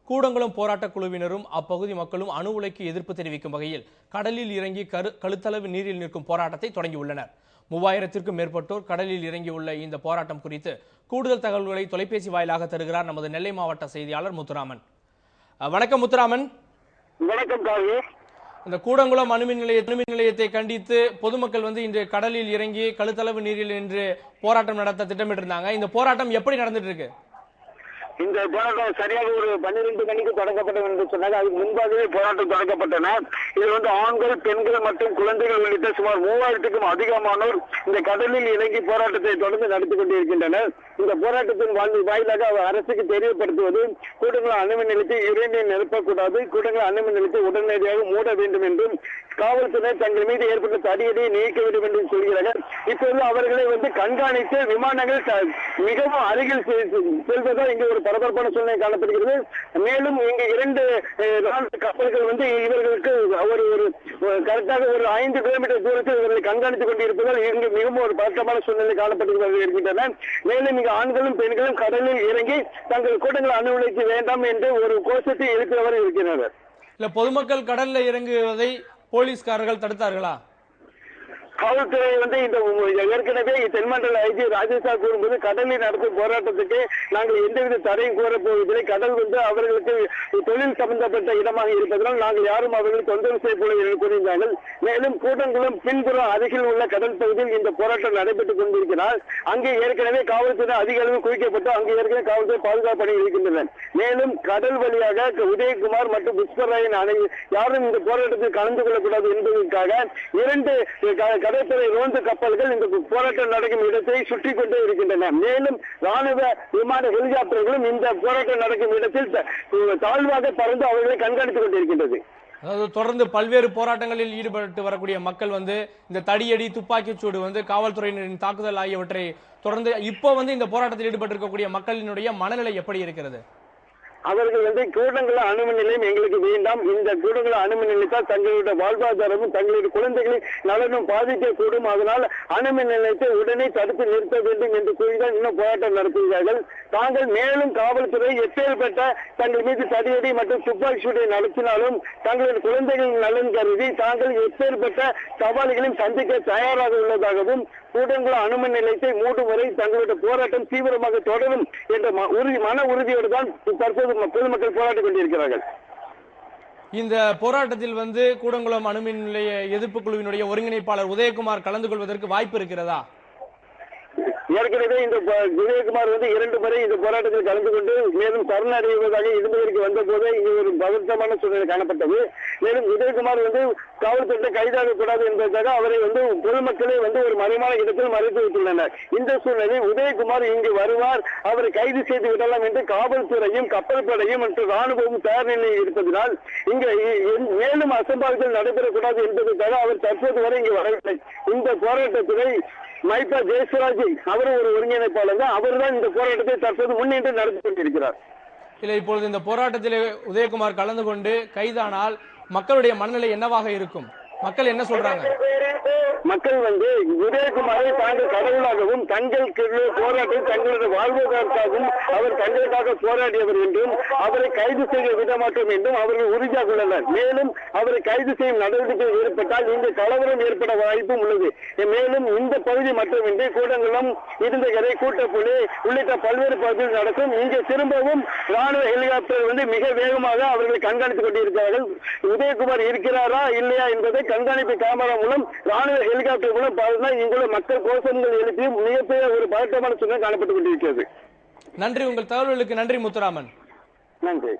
கூடங்குளம் போராட்ட குழுவினரும் அப்பகுதி மக்களும் அணு உலைக்கு எதிர்ப்பு தெரிவிக்கும் வகையில் கடலில் இறங்கி கழுத்தளவு நீரில் நிற்கும் போராட்டத்தை தொடங்கியுள்ளனர். 3000த்திற்கும் மேற்பட்டோர் கடலில் இறங்கியுள்ள இந்த போராட்டம் குறித்து கூடுதல் தகவல்களை தொலைபேசி வாயிலாக தருகிறார் நமது நெல்லை மாவட்ட செய்தியாளர் முத்துராமன். வணக்கம் முத்துராமன். வணக்கம் காவி. இந்த கூடங்குளம் அணுமின் நிலையத்தை கண்டித்து பொதுமக்கள் இன்று கடலில் இறங்கி கழுத்தளவு நீரில் நின்று போராட்டம் நடத்த திட்டமிட்டிருந்தாங்க. இந்த போராட்டம் எப்படி நடந்துட்டு இருக்கு? இந்த போராட்டம் சரியாக ஒரு 12 மணிக்கு தொடங்கப்பட்டது என்று சொன்னாங்க. அதுக்கு முன்பாகவே போராட்டம் தொடங்கப்பட்டன. இது ஆண்கள், பெண்கள் மற்றும் குழந்தைகள் உள்ளிட்ட சுமார் 3000க்கும் அதிகமானோர் இந்த கடலில் இறங்கி போராட்டத்தை தொடர்ந்து நடத்தி கொண்டிருக்கின்றனர். இந்த போராட்டத்தின் வாயிலாக அரசுக்கு தெரியப்படுத்துவது, கூடங்குளம் அணுமின் நிலையத்தை யுரேனியம் நிரப்பக்கூடாது, கூடங்குளம் அணுமின் நிலையத்தை உடனடியாக மூட வேண்டும் என்றும் காவல்துறை தங்கள் மீது ஏற்பட்ட தடியடியை நீக்க வேண்டும் என்று சொல்கிறார்கள். இப்போது அவர்களை கண்காணித்து விமானங்கள் மிகவும் அருகில் செல்வதால் இங்கு ஒரு பரபரப்பான சூழ்நிலை காணப்படுகிறது. மேலும் இங்கு 2 ராணுவ கப்பல்கள் இவர்களுக்கு ஒரு கரெக்டாக ஒரு 5 கிலோமீட்டர் தூரத்தில் இவர்களை கண்காணித்துக் கொண்டிருப்பதால் இங்கு மிகவும் ஒரு பதற்றமான சூழ்நிலை காணப்பட்டு இருக்கின்றன. மேலும் இங்கு ஆண்களும் பெண்களும் கடலில் இறங்கி தங்கள் கூட்டங்கள் அணு உலைக்கு வேண்டாம் என்று ஒரு கோஷத்தை எழுப்பியவர் இருக்கிறார்கள். இல்ல, பொதுமக்கள் கடல்ல இறங்குவதை போலீஸ்காரர்கள் தடுத்தார்களா? காவல்துறை இந்த ஏற்கனவே தென்மண்டல ஐஜி ராஜேஷா கூறும்போது, கடலில் நடத்தும் போராட்டத்துக்கு நாங்கள் எந்தவித தடையும் கோரப்போவதில்லை. கடல் அவர்களுக்கு தொழில் சம்பந்தப்பட்ட இடமாக இருப்பதனால் நாங்கள் யாரும் அவர்களை தொந்தரவு செய்யப்போவதில்லை என்று கூறினார்கள். மேலும் கூடங்குளம் பின்புறம் அருகில் உள்ள கடல் பகுதியில் இந்த போராட்டம் நடைபெற்றுக் கொண்டிருக்கிறார். அங்கே ஏற்கனவே காவல்துறை அதிக அளவு குவிக்கப்பட்டு அங்கே ஏற்கனவே காவல்துறை பாதுகாப்பு பணி இருக்கின்றன. மேலும் கடல் வழியாக உதயகுமார் மற்றும் புஷ்பராயன் அணை யாரும் இந்த போராட்டத்தில் கலந்து கொள்ளக்கூடாது என்பதற்காக 2 கடற்படை ரோந்து கப்பல்கள் இந்த போராட்டம் நடக்கும் இடத்தை சுற்றி கொண்டே இருக்கின்றன. மேலும் ராணுவ விமான ஹெலிகாப்டர்களும் இந்த போராட்டம் நடக்கும் இடத்தில் தாழ்வாக பறந்து அவர்களை கண்காணித்துக் கொண்டிருக்கின்றது. அதாவது தொடர்ந்து பல்வேறு போராட்டங்களில் ஈடுபட்டு வரக்கூடிய மக்கள் இந்த தடியடி, துப்பாக்கிச் சூடு, காவல்துறையினரின் தாக்குதல் ஆகியவற்றை தொடர்ந்து இப்போ இந்த போராட்டத்தில் ஈடுபட்டிருக்கக்கூடிய மக்களினுடைய மனநிலை எப்படி இருக்கிறது? அவர்கள் கூடங்குளம் அணுமின் நிலையம் எங்களுக்கு வேண்டாம், இந்த கூடங்குளம் அணுமின் நிலையத்தால் தங்களுடைய வாழ்வாதாரமும் தங்களுடைய குழந்தைகளின் நலனும் பாதிக்கக்கூடும், அதனால் அணுமின் நிலையத்தை உடனே தடுத்து நிறுத்த வேண்டும் என்று கூறிதான் இன்னும் போராட்டம் நடத்துகிறார்கள். தாங்கள் மேலும் காவல்துறை எப்பேற்பட்ட தங்கள் மீது தடியடி மற்றும் துப்பாக்கி சூட்டை நடத்தினாலும் தங்களுடைய குழந்தைகளின் நலன் கருதி தாங்கள் எப்பேற்பட்ட சவால்களையும் சந்திக்க தயாராக உள்ளதாகவும், கூடங்குளம் அணுமின் நிலையத்தை மூடும் வரை தங்களுடைய போராட்டம் தீவிரமாக தொடரும் என்ற மன உறுதியோடு தான் தற்போது பொதுமக்கள் போராடி கொண்டிருக்கிறார்கள். இந்த போராட்டத்தில் கூடங்குளம் அணுமின் நிலைய எதிர்ப்பு குழுவினுடைய ஒருங்கிணைப்பாளர் உதயகுமார் கலந்து கொள்வதற்கு வாய்ப்பு இருக்கிறதா? ஏற்கனவே இந்த உதயகுமார் 2 முறை இந்த போராட்டத்தில் கலந்து கொண்டு மேலும் சரணடைவதாக இருந்ததற்கு வந்த போது இங்கு ஒரு பதற்றமான சூழ்நிலை காணப்பட்டது. மேலும் உதயகுமார் காவல்துறை கைதாக கூடாது என்பதற்காக அவரை பொதுமக்களே ஒரு மறைமான இடத்தில் மறைத்து வைத்துள்ளனர். இந்த சூழ்நிலை உதயகுமார் இங்கு வருவார், அவரை கைது செய்து விடலாம் என்று காவல்துறையும் கப்பல் படையும் மற்றும் ராணுவமும் தயார் நிலையில் இருப்பதனால் இங்கு மேலும் அசம்பாவிதங்கள் நடைபெறக்கூடாது என்பதற்காக அவர் தற்போது வரை இங்கு வரவில்லை. இந்த போராட்டத்தினை மைப்பா ஜெயசுராஜ் அவரும் ஒரு ஒருங்கிணைப்பாளர் தான். அவர் தான் இந்த போராட்டத்தை தற்போது முன்னின்று நடத்தி கொண்டிருக்கிறார். இல்ல, இப்பொழுது இந்த போராட்டத்தில் உதயகுமார் கலந்து கொண்டு கைதானால் மக்களுடைய மனநிலை என்னவாக இருக்கும்? மக்கள் என்ன சொல்றாங்க? மக்கள் உதயகுமாரை தாங்கள் கடவுளாகவும் தங்களுக்கு போராட்டம் தங்களுடைய வாழ்வதற்காகவும் அவர் தங்களுக்காக போராடியவர் என்றும் அவரை கைது செய்ய விடமாட்டோம் என்றும் அவர்கள் உறுதியாக உள்ளனர். மேலும் அவரை கைது செய்யும் நடவடிக்கை ஏற்பட்டால் இங்கு கலவரம் ஏற்பட வாய்ப்பும் உள்ளது. மேலும் இந்த பகுதி மட்டுமின்றி கூடங்குளம், இருந்தகரை, கூட்டப்புலி உள்ளிட்ட பல்வேறு பகுதிகள் நடக்கும். இங்கு திரும்பவும் ராணுவ ஹெலிகாப்டர் மிக வேகமாக அவர்களை கண்காணித்துக் கொண்டிருக்கிறார்கள். உதயகுமார் இருக்கிறாரா இல்லையா என்பதை கண்காணிப்பு கேமரா மூலம், ராணுவ ஹெலிகாப்டர் மூலம் இங்குள்ள மக்கள் கோஷங்கள் எழுப்பி மிகப்பெரிய ஒரு பதட்டமான சூழ்நிலை காணப்பட்டுக் கொண்டிருக்கிறது. நன்றி, உங்கள் தகவல்களுக்கு நன்றி முத்துராமன். நன்றி.